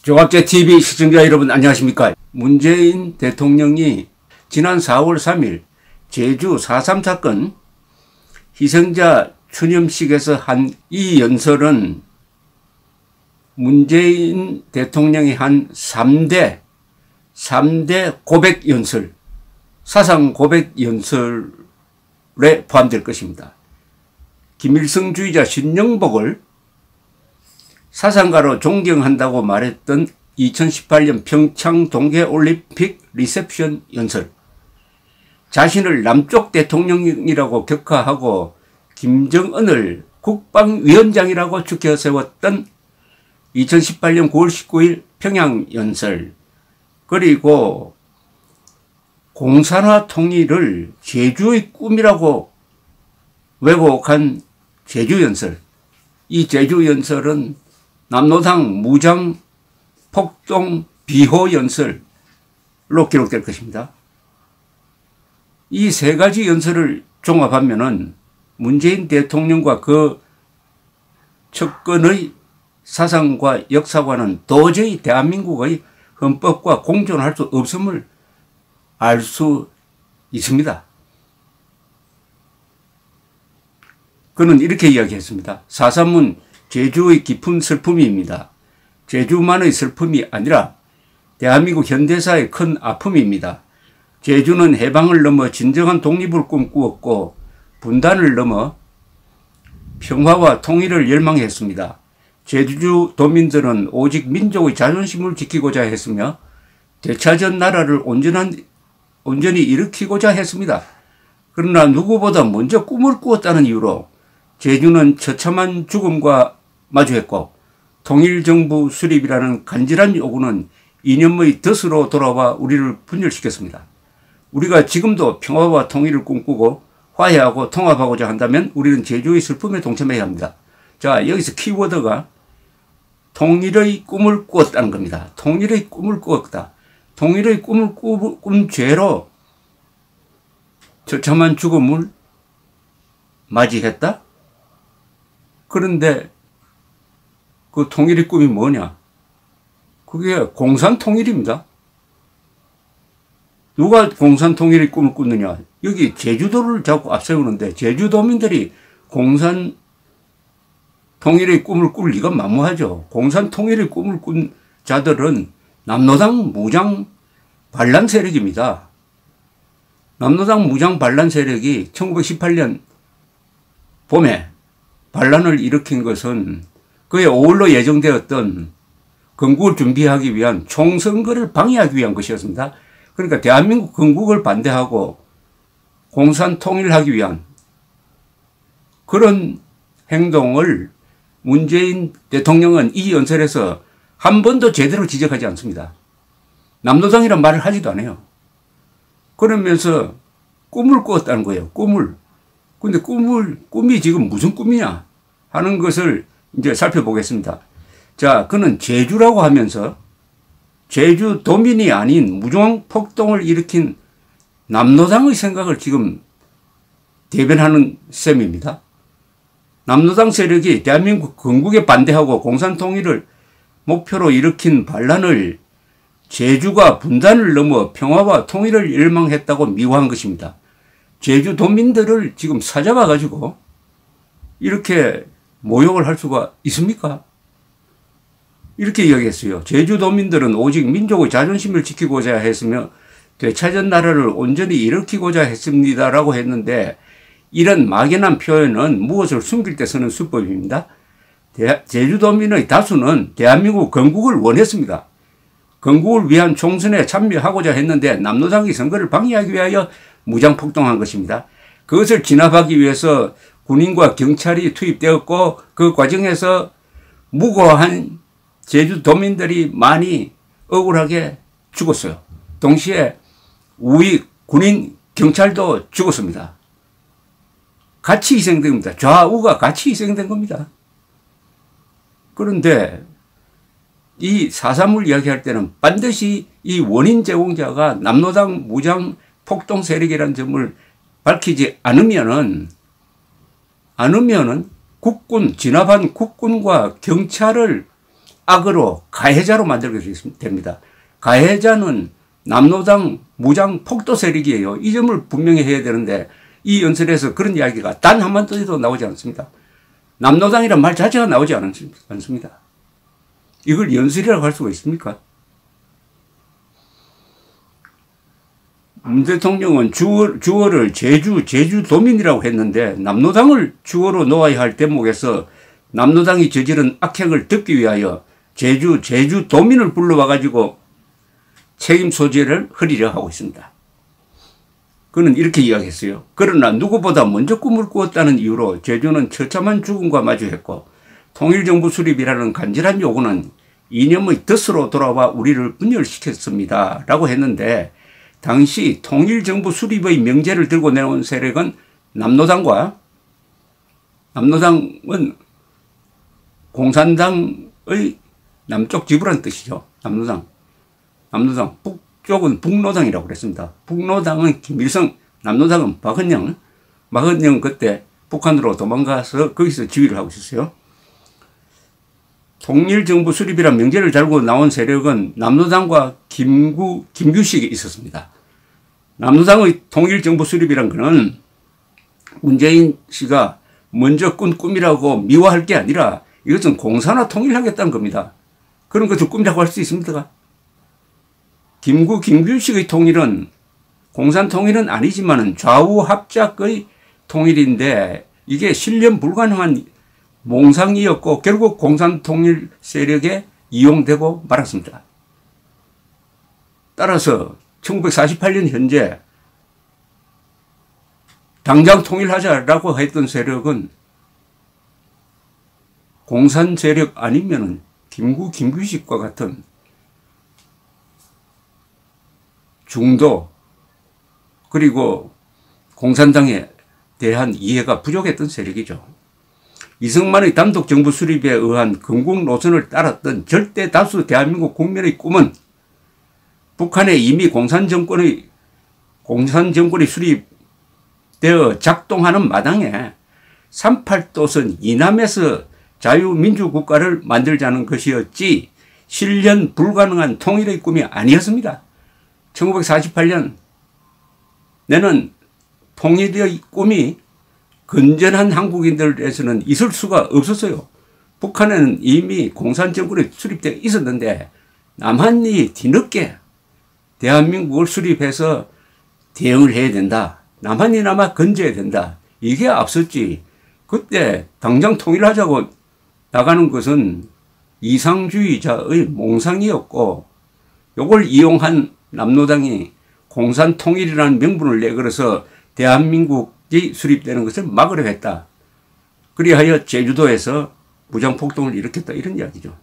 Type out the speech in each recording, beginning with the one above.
종합제TV 시청자 여러분 안녕하십니까. 문재인 대통령이 지난 4월 3일 제주 4.3 사건 희생자 추념식에서 한 이 연설은 문재인 대통령이 한 3대 고백 연설, 사상 고백 연설에 포함될 것입니다. 김일성주의자 신영복을 사상가로 존경한다고 말했던 2018년 평창 동계올림픽 리셉션 연설, 자신을 남쪽 대통령이라고 격하하고 김정은을 국방위원장이라고 추켜 세웠던 2018년 9월 19일 평양 연설, 그리고 공산화 통일을 제주의 꿈이라고 왜곡한 제주 연설, 이 제주 연설은 남로당 무장 폭동 비호 연설로 기록될 것입니다. 이 세 가지 연설을 종합하면은 문재인 대통령과 그 측근의 사상과 역사관은 도저히 대한민국의 헌법과 공존할 수 없음을 알 수 있습니다. 그는 이렇게 이야기했습니다. 4.3은 제주의 깊은 슬픔입니다. 제주만의 슬픔이 아니라 대한민국 현대사의 큰 아픔입니다. 제주는 해방을 넘어 진정한 독립을 꿈꾸었고 분단을 넘어 평화와 통일을 열망했습니다. 제주 도민들은 오직 민족의 자존심을 지키고자 했으며 되찾은 나라를 온전히 일으키고자 했습니다. 그러나 누구보다 먼저 꿈을 꾸었다는 이유로 제주는 처참한 죽음과 마주했고 통일정부 수립이라는 간절한 요구는 이념의 덫으로 돌아와 우리를 분열시켰습니다. 우리가 지금도 평화와 통일을 꿈꾸고 화해하고 통합하고자 한다면 우리는 제주의 슬픔에 동참해야 합니다. 자, 여기서 키워드가 통일의 꿈을 꾸었다는 겁니다. 통일의 꿈을 꾸었다. 통일의 꿈을 꾼 죄로 처참한 죽음을 맞이했다? 그런데 그 통일의 꿈이 뭐냐? 그게 공산통일입니다. 누가 공산통일의 꿈을 꿨느냐? 여기 제주도를 자꾸 앞세우는데 제주도민들이 공산통일의 꿈을 꿀 리가 만무하죠. 공산통일의 꿈을 꾼 자들은 남로당 무장 반란 세력입니다. 남로당 무장 반란 세력이 1918년 봄에 반란을 일으킨 것은 그의 5월로 예정되었던 건국을 준비하기 위한 총선거를 방해하기 위한 것이었습니다. 그러니까 대한민국 건국을 반대하고 공산통일하기 위한 그런 행동을 문재인 대통령은 이 연설에서 한 번도 제대로 지적하지 않습니다. 남로당이란 말을 하지도 않아요. 그러면서 꿈을 꾸었다는 거예요. 꿈을. 근데 꿈이 지금 무슨 꿈이냐 하는 것을 이제 살펴보겠습니다. 자, 그는 제주라고 하면서 제주도민이 아닌 무장 폭동을 일으킨 남로당의 생각을 지금 대변하는 셈입니다. 남로당 세력이 대한민국 건국에 반대하고 공산통일을 목표로 일으킨 반란을 제주가 분단을 넘어 평화와 통일을 열망했다고 미화한 것입니다. 제주도민들을 지금 사잡아가지고 이렇게 모욕을 할 수가 있습니까? 이렇게 이야기했어요. 제주도민들은 오직 민족의 자존심을 지키고자 했으며 되찾은 나라를 온전히 일으키고자 했습니다라고 했는데 이런 막연한 표현은 무엇을 숨길 때 쓰는 수법입니다. 제주도민의 다수는 대한민국 건국을 원했습니다. 건국을 위한 총선에 참여하고자 했는데 남로당이 선거를 방해하기 위하여 무장폭동한 것입니다. 그것을 진압하기 위해서 군인과 경찰이 투입되었고 그 과정에서 무고한 제주도민들이 많이 억울하게 죽었어요. 동시에 우위 군인 경찰도 죽었습니다. 같이 희생된 겁니다. 좌우가 같이 희생된 겁니다. 그런데 이 4.3을 이야기할 때는 반드시 이 원인 제공자가 남로당 무장 폭동 세력이라는 점을 밝히지 않으면은 국군, 진압한 국군과 경찰을 악으로 가해자로 만들게 됩니다. 가해자는 남노당 무장 폭도 세력이에요. 이 점을 분명히 해야 되는데 이 연설에서 그런 이야기가 단 한마디도 나오지 않습니다. 남노당이란 말 자체가 나오지 않습니다. 이걸 연설이라고 할 수가 있습니까? 문 대통령은 주어를 제주도민이라고 했는데 남노당을 주어로 놓아야 할 대목에서 남노당이 저지른 악행을 덮기 위하여 제주도민을 불러와가지고 책임 소재를 흐리려 하고 있습니다. 그는 이렇게 이야기했어요. 그러나 누구보다 먼저 꿈을 꾸었다는 이유로 제주는 처참한 죽음과 마주했고 통일정부 수립이라는 간절한 요구는 이념의 덫으로 돌아와 우리를 분열시켰습니다. 라고 했는데 당시 통일정부 수립의 명제를 들고 내놓은 세력은 남노당은 공산당의 남쪽 지부란 뜻이죠. 남노당. 북쪽은 북노당이라고 그랬습니다. 북노당은 김일성, 남노당은 박헌영 그때 북한으로 도망가서 거기서 지휘를 하고 있었어요. 통일정부 수립이란 명제를 달고 나온 세력은 남노당과 김규식이 있었습니다. 남노당의 통일정부 수립이란 것은 문재인 씨가 먼저 꾼 꿈이라고 미화할 게 아니라 이것은 공산화 통일하겠다는 겁니다. 그런 것을 꿈이라고 할 수 있습니까? 김규식의 통일은 공산 통일은 아니지만 좌우 합작의 통일인데 이게 실현 불가능한 몽상이었고 결국 공산 통일 세력에 이용되고 말았습니다. 따라서 1948년 현재 당장 통일하자라고 했던 세력은 공산 세력 아니면은 김규식과 같은 중도 그리고 공산당에 대한 이해가 부족했던 세력이죠. 이승만의 단독 정부 수립에 의한 건국 노선을 따랐던 절대 다수 대한민국 국민의 꿈은 북한에 이미 공산 정권이 수립되어 작동하는 마당에 38도선 이남에서 자유민주국가를 만들자는 것이었지 실현 불가능한 통일의 꿈이 아니었습니다. 1948년 내는 통일의 꿈이 건전한 한국인들에서는 있을 수가 없었어요. 북한에는 이미 공산정권이 수립되어 있었는데 남한이 뒤늦게 대한민국을 수립해서 대응을 해야 된다. 남한이나마 건져야 된다. 이게 앞섰지. 그때 당장 통일하자고 나가는 것은 이상주의자의 몽상이었고 이걸 이용한 남노당이 공산 통일이라는 명분을 내걸어서 대한민국이 수립되는 것을 막으려 했다. 그리하여 제주도에서 무장폭동을 일으켰다. 이런 이야기죠.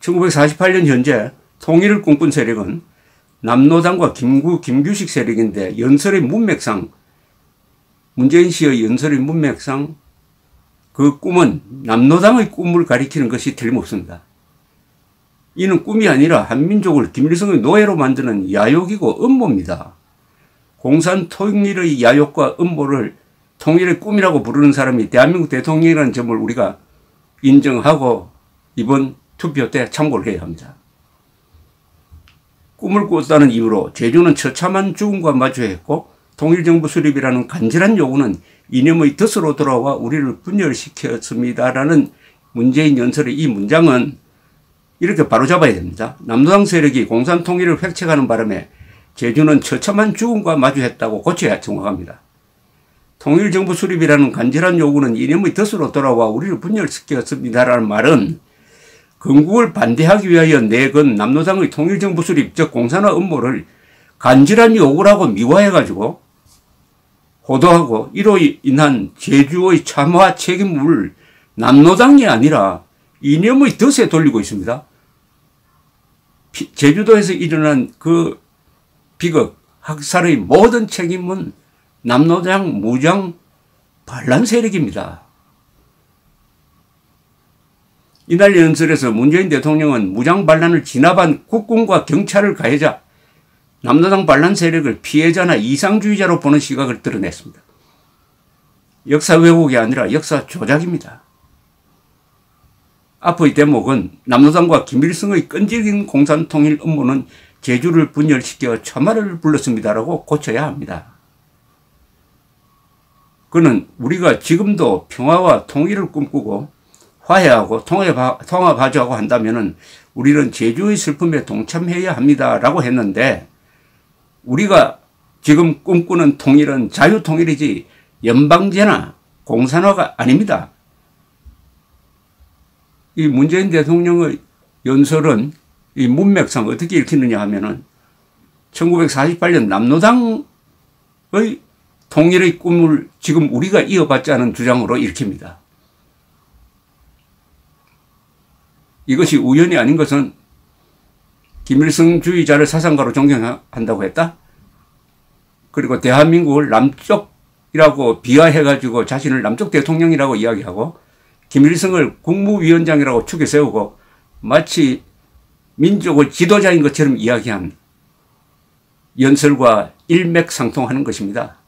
1948년 현재 통일을 꿈꾼 세력은 남노당과 김규식 세력인데 연설의 문맥상 문재인 씨의 연설의 문맥상 그 꿈은 남노당의 꿈을 가리키는 것이 틀림없습니다. 이는 꿈이 아니라 한민족을 김일성의 노예로 만드는 야욕이고 음모입니다. 공산 통일의 야욕과 음모를 통일의 꿈이라고 부르는 사람이 대한민국 대통령이라는 점을 우리가 인정하고 이번 투표 때 참고를 해야 합니다. 꿈을 꾸었다는 이유로 제주는 처참한 죽음과 마주했고 통일정부 수립이라는 간절한 요구는 이념의 덫으로 돌아와 우리를 분열시켰습니다라는 문재인 연설의 이 문장은 이렇게 바로잡아야 됩니다. 남노당 세력이 공산 통일을 획책하는 바람에 제주는 처참한 죽음과 마주했다고 고쳐야 정확합니다. 통일정부 수립이라는 간절한 요구는 이념의 덫으로 돌아와 우리를 분열시켰습니다라는 말은 건국을 반대하기 위하여 내건 남노당의 통일정부 수립, 즉 공산화 음모를 간절한 요구라고 미화해가지고 호도하고 이로 인한 제주의 참화 책임을 남노당이 아니라 이념의 덫에 돌리고 있습니다. 제주도에서 일어난 그 비극, 학살의 모든 책임은 남노당 무장 반란 세력입니다. 이날 연설에서 문재인 대통령은 무장 반란을 진압한 국군과 경찰을 가해자, 남노당 반란 세력을 피해자나 이상주의자로 보는 시각을 드러냈습니다. 역사 왜곡이 아니라 역사 조작입니다. 앞의 대목은 남로당과 김일성의 끈질긴 공산통일 음모는 제주를 분열시켜 참화를 불렀습니다라고 고쳐야 합니다. 그는 우리가 지금도 평화와 통일을 꿈꾸고 화해하고 통합하자고 한다면 우리는 제주의 슬픔에 동참해야 합니다라고 했는데, 우리가 지금 꿈꾸는 통일은 자유통일이지 연방제나 공산화가 아닙니다. 이 문재인 대통령의 연설은 이 문맥상 어떻게 읽히느냐 하면은 1948년 남로당의 통일의 꿈을 지금 우리가 이어받자는 주장으로 읽힙니다. 이것이 우연이 아닌 것은 김일성주의자를 사상가로 존경한다고 했다? 그리고 대한민국을 남쪽이라고 비하해가지고 자신을 남쪽 대통령이라고 이야기하고 김일성을 국무위원장이라고 축에 세우고 마치 민족의 지도자인 것처럼 이야기한 연설과 일맥상통하는 것입니다.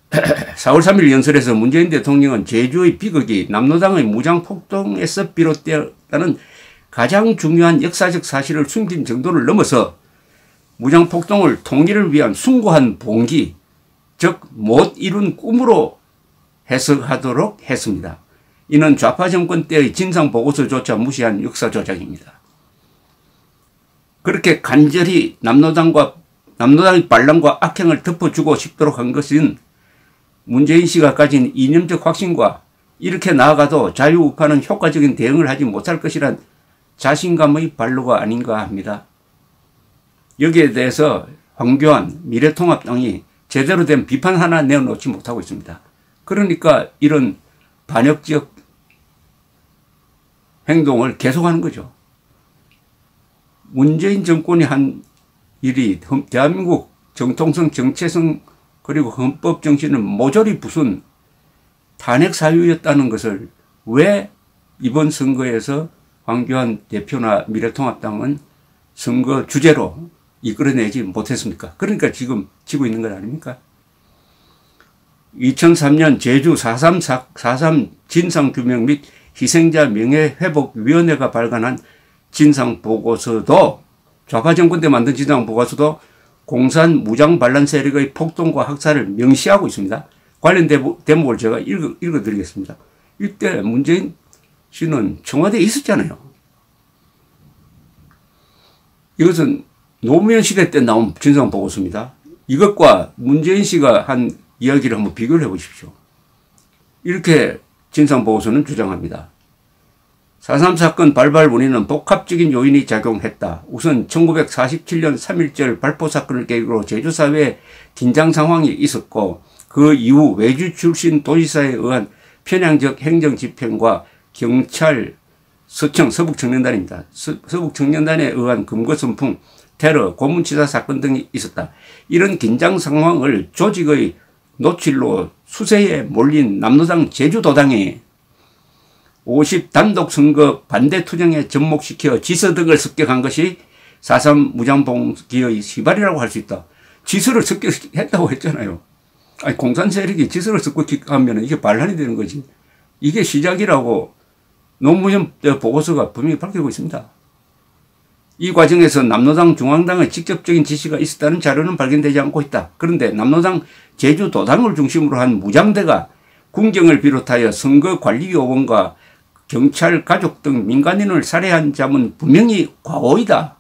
(4월 3일) 연설에서 문재인 대통령은 제주의 비극이 남로당의 무장폭동에서 비롯되었다는 가장 중요한 역사적 사실을 숨긴 정도를 넘어서 무장폭동을 통일을 위한 숭고한 봉기, 즉 못 이룬 꿈으로 해석하도록 했습니다. 이는 좌파 정권 때의 진상보고서조차 무시한 역사조작입니다. 그렇게 간절히 남로당의 반란과 악행을 덮어주고 싶도록 한 것은 문재인 씨가 가진 이념적 확신과 이렇게 나아가도 자유우파는 효과적인 대응을 하지 못할 것이란 자신감의 발로가 아닌가 합니다. 여기에 대해서 황교안 미래통합당이 제대로 된 비판 하나 내어놓지 못하고 있습니다. 그러니까 이런 반역적 행동을 계속하는 거죠. 문재인 정권이 한 일이 대한민국 정통성, 정체성 그리고 헌법 정신을 모조리 부순 탄핵 사유였다는 것을 왜 이번 선거에서 황교안 대표나 미래통합당은 선거 주제로 이끌어내지 못했습니까? 그러니까 지금 지고 있는 것 아닙니까? 2003년 제주 4.3 진상규명 및 희생자 명예회복위원회가 발간한 진상보고서도, 좌파 정권 때 만든 진상보고서도 공산 무장 반란 세력의 폭동과 학살을 명시하고 있습니다. 관련 대목을 제가 읽어드리겠습니다. 이때 문재인 씨는 청와대에 있었잖아요. 이것은 노무현 시대 때 나온 진상보고서입니다. 이것과 문재인 씨가 한 이야기를 한번 비교를 해 보십시오. 이렇게 진상보고서는 주장합니다. 4.3 사건 발발 원인은 복합적인 요인이 작용했다. 우선 1947년 3.1절 발포 사건을 계기로 제주사회에 긴장 상황이 있었고, 그 이후 외주 출신 도지사에 의한 편향적 행정집행과 경찰, 서청, 서북청년단입니다. 서북청년단에 의한 금거선풍, 테러, 고문치사 사건 등이 있었다. 이런 긴장 상황을 조직의 노출로 수세에 몰린 남로당 제주도당이 50 단독 선거 반대 투쟁에 접목시켜 지서 등을 습격한 것이 4.3 무장봉기의 시발이라고 할 수 있다. 지서를 습격했다고 했잖아요. 아니, 공산 세력이 지서를 습격하면 이게 반란이 되는 거지. 이게 시작이라고 노무현 보고서가 분명히 밝히고 있습니다. 이 과정에서 남로당 중앙당의 직접적인 지시가 있었다는 자료는 발견되지 않고 있다. 그런데 남로당 제주도당을 중심으로 한 무장대가 군경을 비롯하여 선거관리요원과 경찰, 가족 등 민간인을 살해한 점은 분명히 과오이다.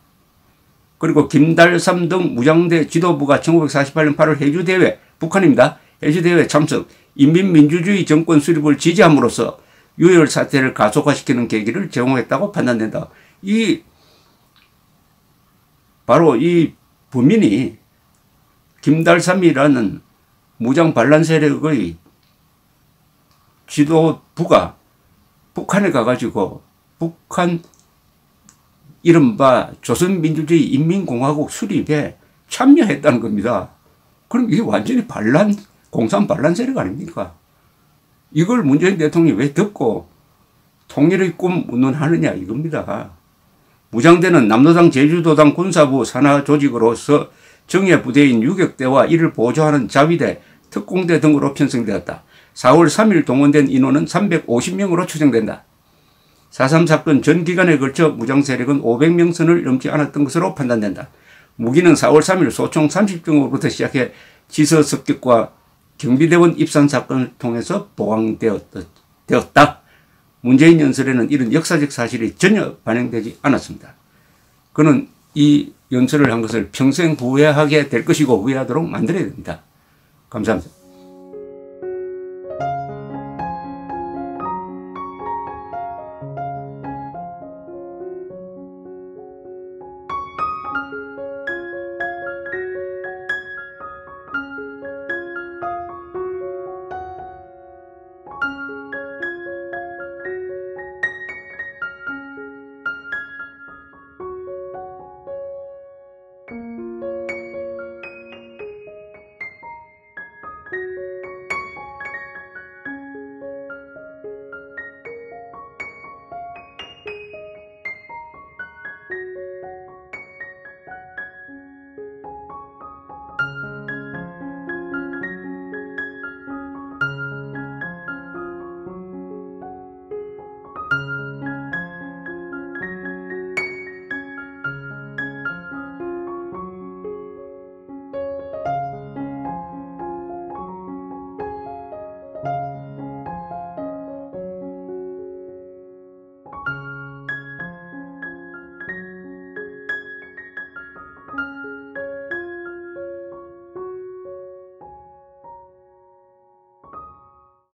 그리고 김달삼 등 무장대 지도부가 1948년 8월 해주대회, 북한입니다. 해주대회 참석, 인민민주주의 정권 수립을 지지함으로써 유혈 사태를 가속화시키는 계기를 제공했다고 판단된다. 바로 이 범인이 김달삼이라는 무장 반란 세력의 지도부가 북한에 가가지고 북한 이른바 조선민주주의 인민공화국 수립에 참여했다는 겁니다. 그럼 이게 완전히 공산 반란 세력 아닙니까? 이걸 문재인 대통령이 왜 듣고 통일의 꿈 운운하느냐 이겁니다. 무장대는 남로당 제주도당 군사부 산하 조직으로서 정예 부대인 유격대와 이를 보조하는 자위대, 특공대 등으로 편성되었다. 4월 3일 동원된 인원은 350명으로 추정된다. 4.3 사건 전 기간에 걸쳐 무장세력은 500명 선을 넘지 않았던 것으로 판단된다. 무기는 4월 3일 소총 30종으로부터 시작해 지서습격과 경비대원 입산 사건을 통해서 보강되었다. 문재인 연설에는 이런 역사적 사실이 전혀 반영되지 않았습니다. 그는 이 연설을 한 것을 평생 후회하게 될 것이고 후회하도록 만들어야 됩니다. 감사합니다.